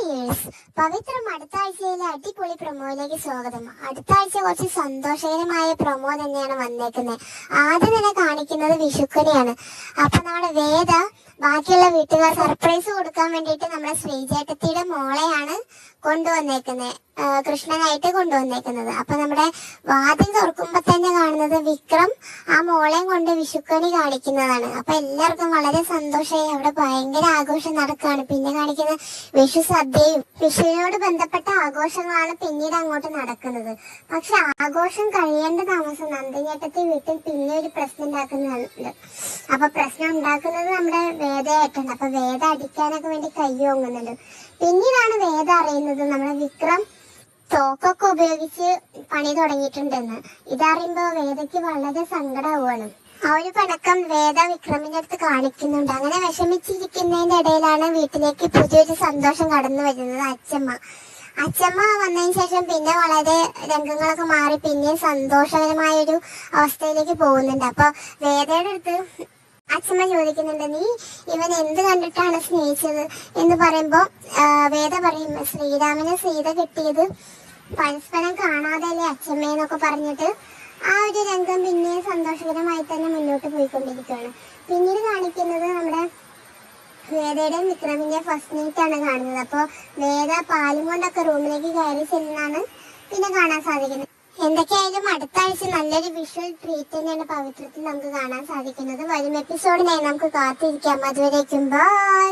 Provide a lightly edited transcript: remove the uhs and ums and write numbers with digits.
Viewers, പവിത്രം അടുത്ത ആഴ്ചയിലെ അടിപൊളി പ്രൊമോയിലേക്ക് സ്വാഗതം. അടുത്ത ആഴ്ച കുറച്ച് സന്തോഷകരമായ പ്രൊമോ തന്നെയാണ് വന്നേക്കുന്നത്. ആദ്യം തന്നെ കാണിക്കുന്നത് വിഷുക്കണിയാണ്. അപ്പൊ നമ്മുടെ വേദ ബാക്കിയുള്ള വീട്ടുകാർ സർപ്രൈസ് കൊടുക്കാൻ വേണ്ടിയിട്ട് നമ്മുടെ ശ്രീചേട്ടത്തിയുടെ മോളെയാണ് കൊണ്ടുവന്നേക്കുന്നത്, കൃഷ്ണനായിട്ട് കൊണ്ടുവന്നേക്കുന്നത്. അപ്പൊ നമ്മുടെ വാതിൽ തുറക്കുമ്പോ തന്നെ കാണുന്നത് വിക്രം ആ മോളെയും കൊണ്ട് വിഷുക്കണി കാണിക്കുന്നതാണ്. അപ്പൊ എല്ലാവർക്കും വളരെ സന്തോഷമായി. അവിടെ ഭയങ്കര ആഘോഷം നടക്കുകയാണ്. പിന്നെ കാണിക്കുന്ന വിഷു സദ്യയും വിഷുവിനോട് ബന്ധപ്പെട്ട ആഘോഷങ്ങളാണ് പിന്നീട് അങ്ങോട്ട് നടക്കുന്നത്. പക്ഷെ ആഘോഷം കഴിയേണ്ട താമസം നന്ദിനിയേട്ടത്തി വീട്ടിൽ പിന്നെ ഒരു പ്രശ്നം ഉണ്ടാക്കുന്നുണ്ട്. അപ്പൊ പ്രശ്നം ഉണ്ടാക്കുന്നത് നമ്മുടെ വേദയായിട്ടുണ്ട്. അപ്പൊ വേദ അടിക്കാനൊക്കെ വേണ്ടി കൈ ഓങ്ങുന്നുണ്ട്. പിന്നീടാണ് വേദ അറിയുന്നത് നമ്മുടെ വിക്രം തോക്കൊക്കെ ഉപയോഗിച്ച് പണി തുടങ്ങിയിട്ടുണ്ടെന്ന്. ഇതറിയുമ്പോ വേദയ്ക്ക് വളരെ സങ്കടമാവുകയാണ്. ആ ഒരു പണക്കം വേദ വിക്രമിന്റെ അടുത്ത് കാണിക്കുന്നുണ്ട്. അങ്ങനെ വിഷമിച്ചിരിക്കുന്നതിന്റെ ഇടയിലാണ് വീട്ടിലേക്ക് പുതിയൊരു സന്തോഷം കടന്നു വരുന്നത്. അച്ഛമ്മ വന്നതിന് ശേഷം പിന്നെ വളരെ രംഗങ്ങളൊക്കെ മാറി പിന്നെയും സന്തോഷകരമായൊരു അവസ്ഥയിലേക്ക് പോകുന്നുണ്ട്. അപ്പൊ വേദയുടെ അടുത്ത് അച്ഛമ്മ ചോദിക്കുന്നുണ്ട്, നീ ഇവൻ എന്ത് കണ്ടിട്ടാണ് സ്നേഹിച്ചത് എന്ന് പറയുമ്പോ വേദ പറയും, ശ്രീരാമന് സീത കിട്ടിയത് പരസ്പരം കാണാതെയല്ലേ അച്ഛമ്മയെന്നൊക്കെ പറഞ്ഞിട്ട് ആ ഒരു രംഗം പിന്നെയും സന്തോഷകരമായി തന്നെ മുന്നോട്ട് പോയിക്കൊണ്ടിരിക്കുകയാണ്. പിന്നീട് കാണിക്കുന്നത് നമ്മുടെ വേദയുടെയും വിക്രമിന്റെ ഫസ്റ്റ് നൈറ്റ് ആണ് കാണുന്നത്. അപ്പൊ വേദ പാലും കൊണ്ടൊക്കെ റൂമിലേക്ക് കയറി ചെല്ലുന്നതാണ് പിന്നെ കാണാൻ സാധിക്കുന്നത്. എന്തൊക്കെയായാലും അടുത്ത ആഴ്ച നല്ലൊരു വിഷ്വൽ ട്രീറ്റ് തന്നെയാണ് പവിത്രത്തിൽ നമുക്ക് കാണാൻ സാധിക്കുന്നത്. വരും എപ്പിസോഡിനായി നമുക്ക് കാത്തിരിക്കാം. അതുവരേക്കും ബൈ.